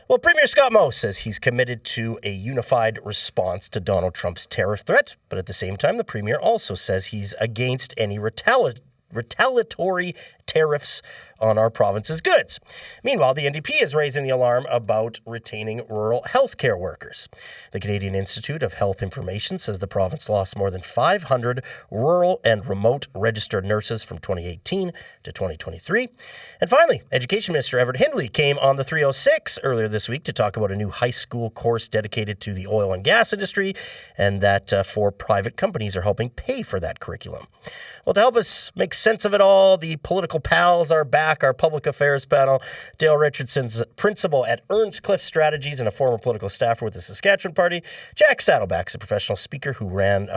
Well, Premier Scott Moe says he's committed to a unified response to Donald Trump's tariff threat, but at the same time, the Premier also says he's against any retaliatory tariffs on our province's goods. Meanwhile, the NDP is raising the alarm about retaining rural healthcare workers. The Canadian Institute of Health Information says the province lost more than 500 rural and remote registered nurses from 2018 to 2023. And finally, Education Minister Everett Hindley came on the 306 earlier this week to talk about a new high school course dedicated to the oil and gas industry, and that 4 private companies are helping pay for that curriculum. Well, to help us make sense of it all, the political pals are back. Our public affairs panel, Dale Richardson's principal at Earnscliffe Strategies and a former political staffer with the Saskatchewan Party. Jack Saddleback is a professional speaker who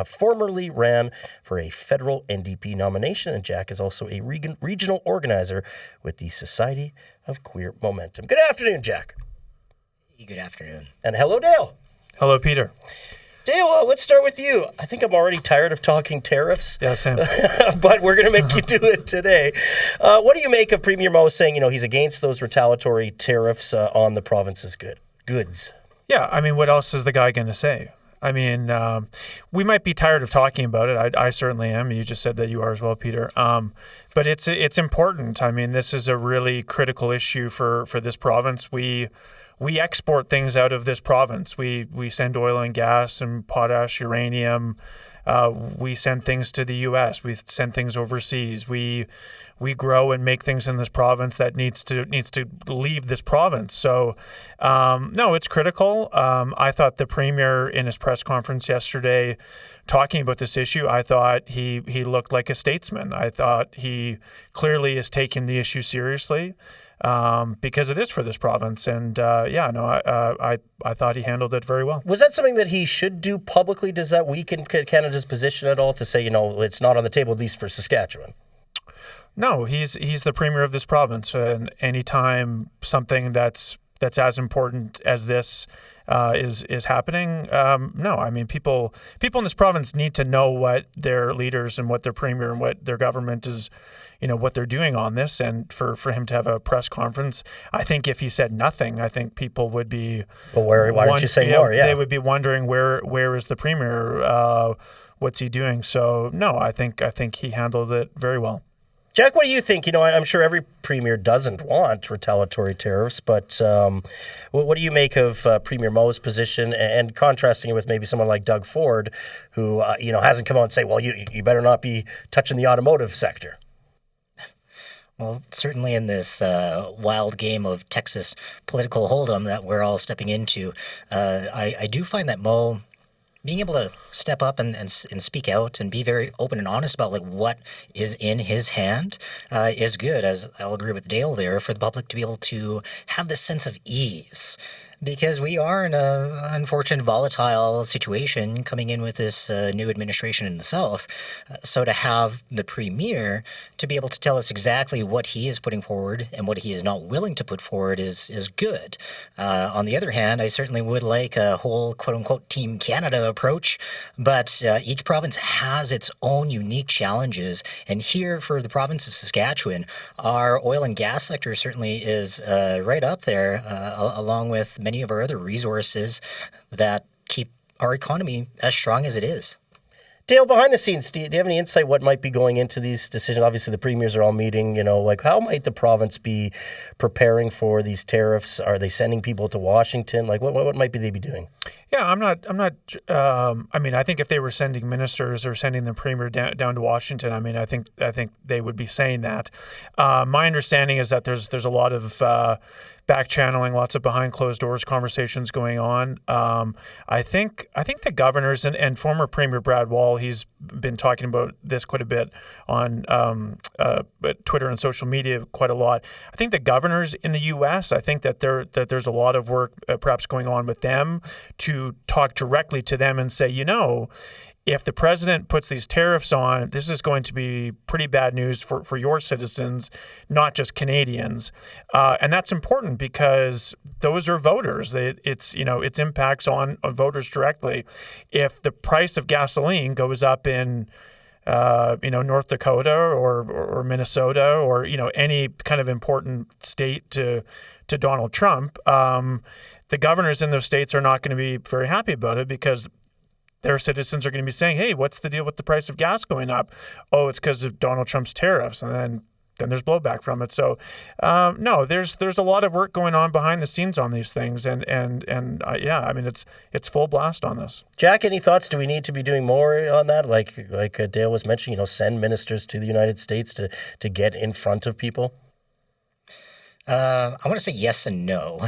formerly ran for a federal NDP nomination, and Jack is also a regional organizer with the Society of Queer Momentum. Good afternoon, Jack. Good afternoon. And hello, Dale. Hello, Peter. Dale, let's start with you. I think I'm already tired of talking tariffs. Yeah, same. But we're going to make you do it today. What do you make of Premier Moe saying, he's against those retaliatory tariffs on the province's goods? Yeah, I mean, what else is the guy going to say? I mean, we might be tired of talking about it. I certainly am. You just said that you are as well, Peter. But it's important. I mean, this is a really critical issue for this province. We export things out of this province. We send oil and gas and potash, uranium. We send things to the U.S. We send things overseas. We grow and make things in this province that needs to leave this province. So, no, it's critical. I thought the Premier in his press conference yesterday, talking about this issue, I thought he looked like a statesman. I thought he clearly is taking the issue seriously. Because it is for this province. And I thought he handled it very well. Was that something that he should do publicly? Does that weaken Canada's position at all to say, it's not on the table, at least for Saskatchewan? No, he's the Premier of this province. And anytime something that's as important as this is happening, no. I mean, people in this province need to know what their leaders and what their Premier and what their government is, what they're doing on this. And for him to have a press conference, I think if he said nothing, I think people would be... Well, why don't you say more? Yeah. They would be wondering where is the Premier? What's he doing? So, no, I think he handled it very well. Jack, what do you think? I'm sure every premier doesn't want retaliatory tariffs, but what do you make of Premier Moe's position and contrasting it with maybe someone like Doug Ford, who hasn't come out and say, well, you better not be touching the automotive sector? Well, certainly in this wild game of Texas political hold'em that we're all stepping into, I do find that Moe being able to step up and speak out and be very open and honest about what is in his hand is good, as I'll agree with Dale there, for the public to be able to have this sense of ease. Because we are in an unfortunate, volatile situation coming in with this new administration in the South. So to have the Premier to be able to tell us exactly what he is putting forward and what he is not willing to put forward is good. On the other hand, I certainly would like a whole quote-unquote Team Canada approach, but each province has its own unique challenges. And here for the province of Saskatchewan, our oil and gas sector certainly is right up there, along with many of our other resources that keep our economy as strong as it is. Dale, behind the scenes, do you have any insight what might be going into these decisions? Obviously, the premiers are all meeting, how might the province be preparing for these tariffs? Are they sending people to Washington? What might they be doing? Yeah, I'm not. I think if they were sending ministers or sending the Premier down to Washington, I think they would be saying that. My understanding is that there's a lot of back channeling, lots of behind closed doors conversations going on. I think the governors and former Premier Brad Wall, he's been talking about this quite a bit on Twitter and social media quite a lot. I think the governors in the U.S., I think that there's a lot of work perhaps going on with them to talk directly to them and say, if the president puts these tariffs on, this is going to be pretty bad news for your citizens, not just Canadians. And that's important because those are voters. It's impacts on voters directly. If the price of gasoline goes up in North Dakota or Minnesota or any kind of important state to to Donald Trump, the governors in those states are not going to be very happy about it because their citizens are going to be saying, hey, what's the deal with the price of gas going up? Oh, it's because of Donald Trump's tariffs. And then there's blowback from it. So, no, there's a lot of work going on behind the scenes on these things. And yeah, I mean, it's full blast on this. Jack, any thoughts? Do we need to be doing more on that? Like Dale was mentioning, send ministers to the United States to get in front of people? I want to say yes and no.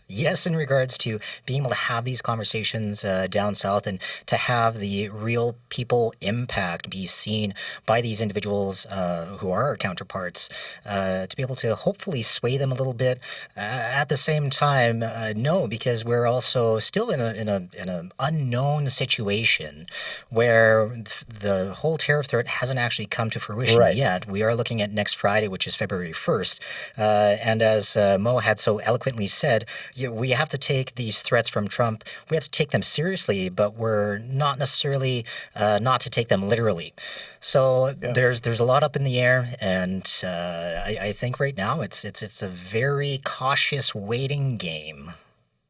Yes, in regards to being able to have these conversations down south and to have the real people impact be seen by these individuals who are our counterparts, to be able to hopefully sway them a little bit. At the same time, no, because we're also still in an unknown situation where the whole tariff threat hasn't actually come to fruition yet. We are looking at next Friday, which is February 1st, and as Mo had so eloquently said, we have to take these threats from Trump. We have to take them seriously, but we're not necessarily not to take them literally. So there's a lot up in the air, and I think right now it's a very cautious waiting game.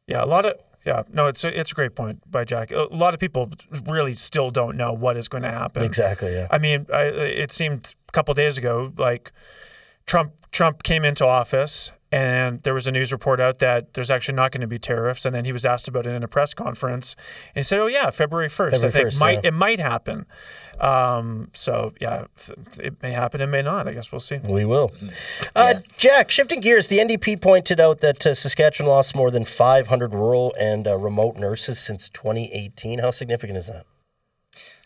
Yeah, it's a great point by Jack. A lot of people really still don't know what is going to happen. Exactly. Yeah. I mean, it seemed a couple of days ago like Trump came into office and there was a news report out that there's actually not going to be tariffs. And then he was asked about it in a press conference. And he said, oh, yeah, February 1st. It might happen. So, yeah, it may happen, it may not. I guess we'll see. We will. Jack, shifting gears, the NDP pointed out that Saskatchewan lost more than 500 rural and remote nurses since 2018. How significant is that?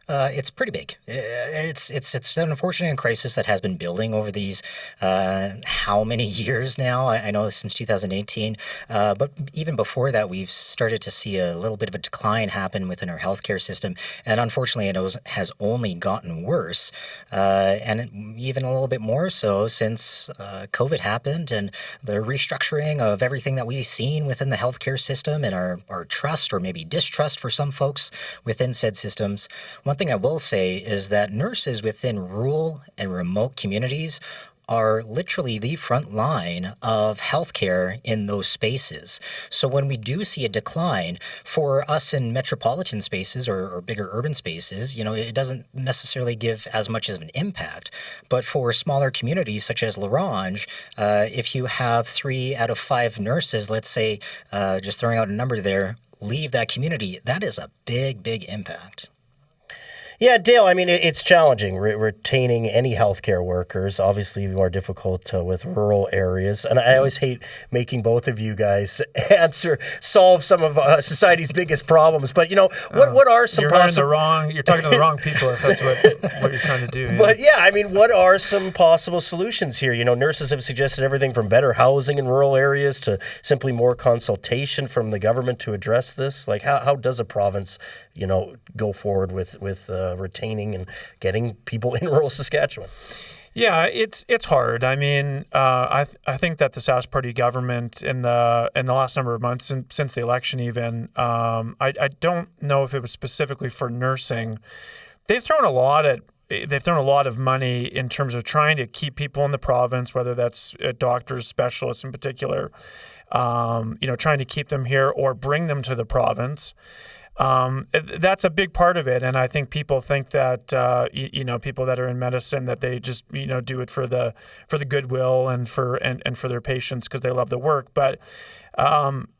It's pretty big. It's an unfortunate crisis that has been building over these how many years now? I know since 2018, but even before that, we've started to see a little bit of a decline happen within our healthcare system, and unfortunately, it has only gotten worse, and even a little bit more so since COVID happened and the restructuring of everything that we've seen within the healthcare system and our trust or maybe distrust for some folks within said systems. One thing I will say is that nurses within rural and remote communities are literally the front line of healthcare in those spaces. So when we do see a decline for us in metropolitan spaces or bigger urban spaces, it doesn't necessarily give as much of an impact. But for smaller communities such as L'Orange, if you have 3 out of 5 nurses, let's say, just throwing out a number there, leave that community, that is a big, big impact. Yeah, Dale, I mean, it's challenging retaining any healthcare workers, obviously more difficult with rural areas. And I always hate making both of you guys solve some of society's biggest problems. But, what are some possible... You're talking to the wrong people if that's what you're trying to do. Yeah? But, yeah, I mean, what are some possible solutions here? Nurses have suggested everything from better housing in rural areas to simply more consultation from the government to address this. Like, how does a province, go forward with retaining and getting people in rural Saskatchewan? Yeah, it's hard. I mean, I think that the Sask Party government in the last number of months since the election, even I don't know if it was specifically for nursing. They've thrown a lot of money in terms of trying to keep people in the province, whether that's doctors, specialists in particular, trying to keep them here or bring them to the province. That's a big part of it, and I think people think that people that are in medicine that they just do it for the goodwill and for their patients because they love the work, but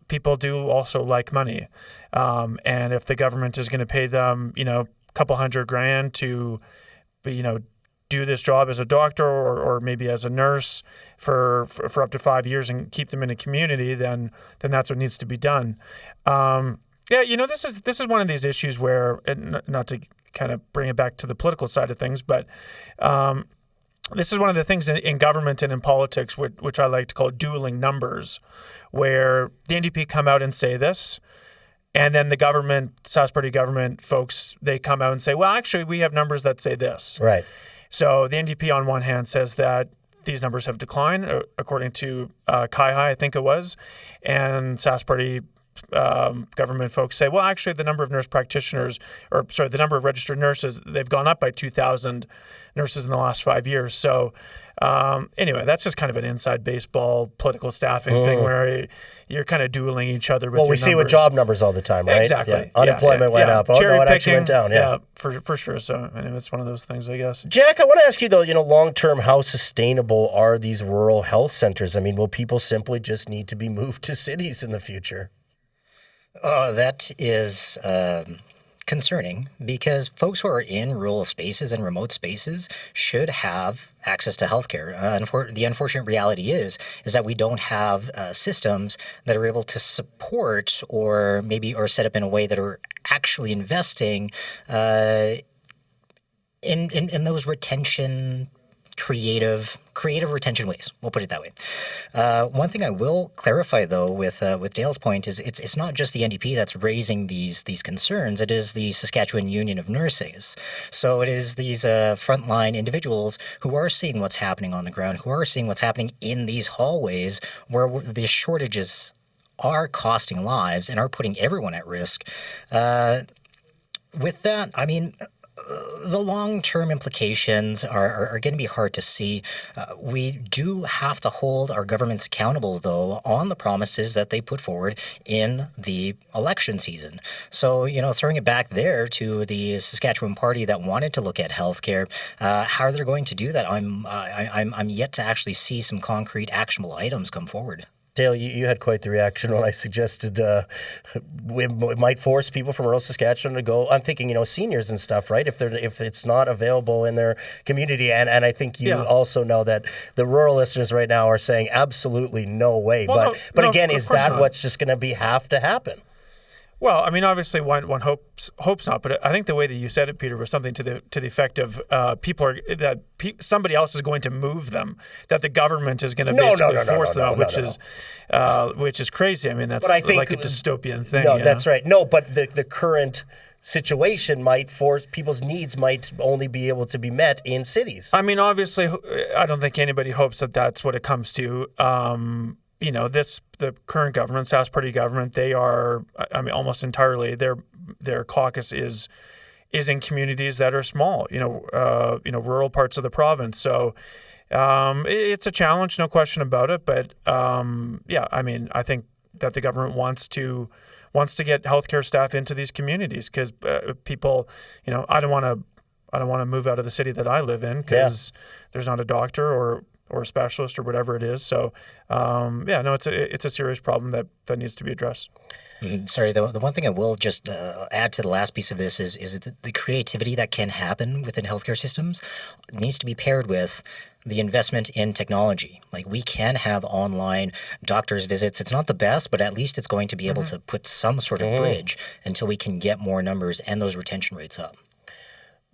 people do also like money, and if the government is going to pay them a couple $100,000 to do this job as a doctor or maybe as a nurse for up to 5 years and keep them in a community, then that's what needs to be done. Yeah, this is one of these issues where, not to kind of bring it back to the political side of things, but this is one of the things in government and in politics which I like to call dueling numbers, where the NDP come out and say this, and then the Sask Party government folks, they come out and say, well, actually, we have numbers that say this. Right. So the NDP on one hand says that these numbers have declined, according to Kai-Hi, I think it was, and Sask Party government folks say, well, actually, the number of nurse practitioners, the number of registered nurses, they've gone up by 2,000 nurses in the last 5 years. So anyway, that's just kind of an inside baseball political staffing thing where you're kind of dueling each other with your we numbers. see with job numbers all the time, right? Exactly. Yeah. Unemployment went up. Oh, no, it actually went down. Yeah, for sure. So anyway, it's one of those things, I guess. Jack, I want to ask you, though, long-term, how sustainable are these rural health centers? I mean, will people simply just need to be moved to cities in the future? That is concerning because folks who are in rural spaces and remote spaces should have access to healthcare. The unfortunate reality is that we don't have systems that are able to support or set up in a way that are actually investing in those retention creative retention ways. We'll put it that way. One thing I will clarify, though, with Dale's point is it's not just the NDP that's raising these concerns. It is the Saskatchewan Union of Nurses. So it is these frontline individuals who are seeing what's happening on the ground, who are seeing what's happening in these hallways where the shortages are costing lives and are putting everyone at risk. With that, I mean, the long-term implications are going to be hard to see. We do have to hold our governments accountable, though, on the promises that they put forward in the election season. So, throwing it back there to the Saskatchewan Party that wanted to look at healthcare, how are they going to do that? I'm yet to actually see some concrete, actionable items come forward. Dale, you had quite the reaction when I suggested we might force people from rural Saskatchewan to go. I'm thinking, seniors and stuff, right? If it's not available in their community, and I think you also know that the rural listeners right now are saying absolutely no way. Well, but again, is that what's just going to have to happen? Well, I mean, obviously, one hopes not, but I think the way that you said it, Peter, was something to the effect of somebody else is going to move them, that the government is going to basically force them out, which is crazy. I mean, that's like a dystopian thing. No, that's right. No, but the current situation might force people's needs might only be able to be met in cities. I mean, obviously, I don't think anybody hopes that that's what it comes to. The current government, Sask Party government, they are, I mean, almost entirely their caucus is in communities that are small, rural parts of the province. So it's a challenge, no question about it. But I mean, I think that the government wants to get healthcare staff into these communities because people, I don't want to move out of the city that I live in because there's not a doctor or a specialist or whatever it is. So, it's a serious problem that needs to be addressed. Sorry, the one thing I will just add to the last piece of this is the creativity that can happen within healthcare systems needs to be paired with the investment in technology. Like we can have online doctor's visits. It's not the best, but at least it's going to be able to put some sort of bridge until we can get more numbers and those retention rates up.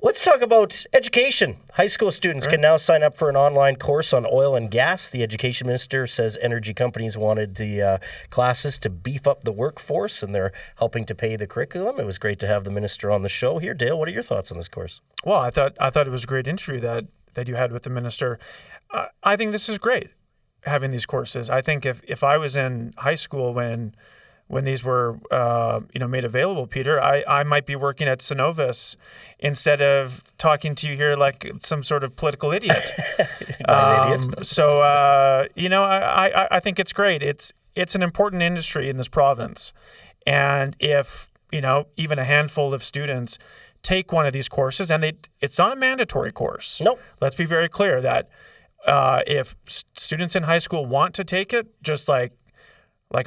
Let's talk about education. High school students can now sign up for an online course on oil and gas. The education minister says energy companies wanted the classes to beef up the workforce, and they're helping to pay the curriculum. It was great to have the minister on the show here. Dale, what are your thoughts on this course? Well, I thought it was a great interview that you had with the minister. I think this is great, having these courses. I think if I was in high school when these were made available, Peter, I might be working at Synovus instead of talking to you here like some sort of political idiot. I think it's great. It's an important industry in this province, and if even a handful of students take one of these courses, and it's not a mandatory course. Nope. Let's be very clear that if students in high school want to take it, just like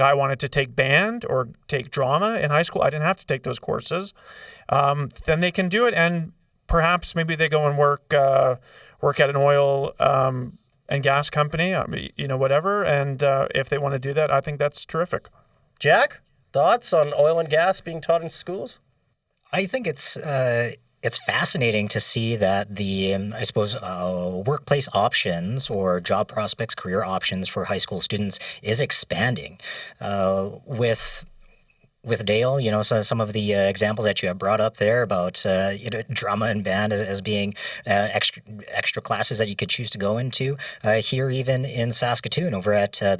I wanted to take band or take drama in high school, I didn't have to take those courses. Then they can do it, and perhaps maybe they go and work at an oil and gas company, whatever. And if they want to do that, I think that's terrific. Jack, thoughts on oil and gas being taught in schools? I think it's fascinating to see that the, workplace options or job prospects, career options for high school students is expanding with with Dale, so some of the examples that you have brought up there about drama and band as being extra classes that you could choose to go into. Here, even in Saskatoon, over at the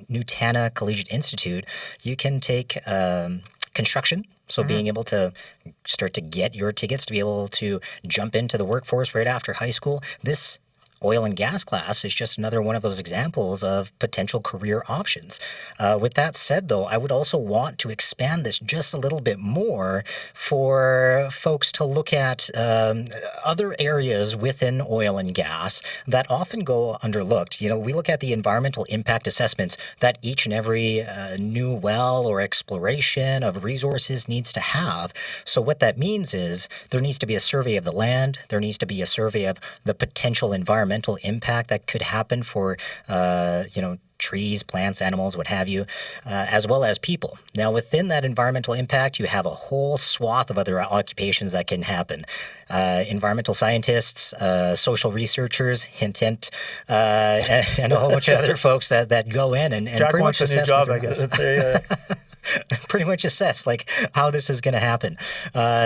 Nutana Collegiate Institute, you can take construction. So being able to start to get your tickets to be able to jump into the workforce right after high school. This oil and gas class is just another one of those examples of potential career options. With that said, though, I would also want to expand this just a little bit more for folks to look at other areas within oil and gas that often go underlooked. We look at the environmental impact assessments that each and every new well or exploration of resources needs to have. So what that means is there needs to be a survey of the land. There needs to be a survey of the potential environmental impact that could happen for, trees, plants, animals, what have you, as well as people. Now, within that environmental impact, you have a whole swath of other occupations that can happen. Environmental scientists, social researchers, hint, and a whole bunch of other folks that go in and Jack pretty wants much a new assess job, I guess. pretty much assess how this is going to happen.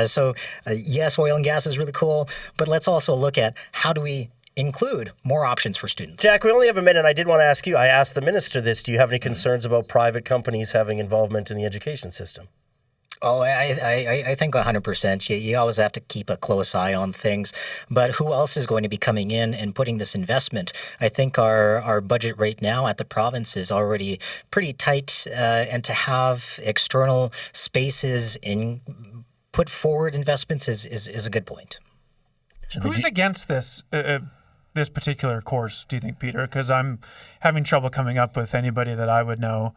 So yes, oil and gas is really cool, but let's also look at how do we include more options for students. Jack, we only have a minute. I did want to ask you, I asked the minister this, do you have any concerns about private companies having involvement in the education system? Oh, I think 100%. You always have to keep a close eye on things. But who else is going to be coming in and putting this investment? I think our budget right now at the province is already pretty tight, and to have external spaces put forward investments is a good point. Who's against this particular course, do you think, Peter? Because I'm having trouble coming up with anybody that I would know.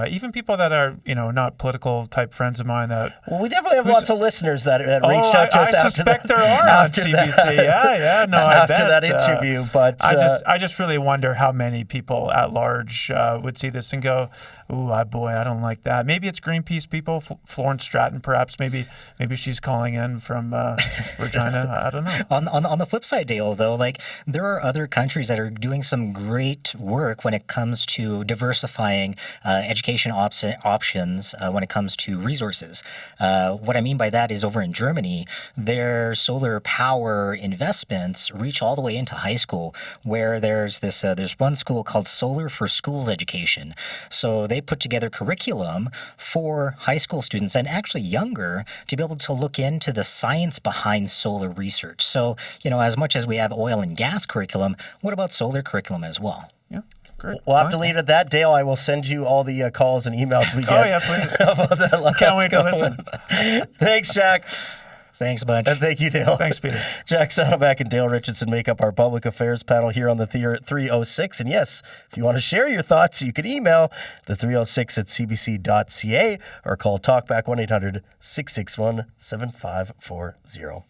Even people that are, not political type friends of mine. Well, we definitely have lots of listeners that reached out to us. I suspect there are on CBC. No, I bet. After that interview, but I just really wonder how many people at large would see this and go, "Ooh, boy, I don't like that." Maybe it's Greenpeace people, Florence Stratton, perhaps. Maybe she's calling in from Regina. I don't know. On the flip side, Dale, though, there are other countries that are doing some great work when it comes to diversifying education options when it comes to resources. What I mean by that is over in Germany, their solar power investments reach all the way into high school, where there's one school called Solar for Schools Education. So they put together curriculum for high school students and actually younger to be able to look into the science behind solar research. So, as much as we have oil and gas curriculum, what about solar curriculum as well? Yeah. Great. We'll have to leave it at that. Dale, I will send you all the calls and emails we get. Oh, yeah, please. About that. Can't wait to listen. Thanks, Jack. Thanks a bunch. And thank you, Dale. Thanks, Peter. Jack Saddleback and Dale Richardson make up our public affairs panel here on the 306. And yes, if you want to share your thoughts, you can email the 306 at cbc.ca or call Talkback 1-800-661-7540.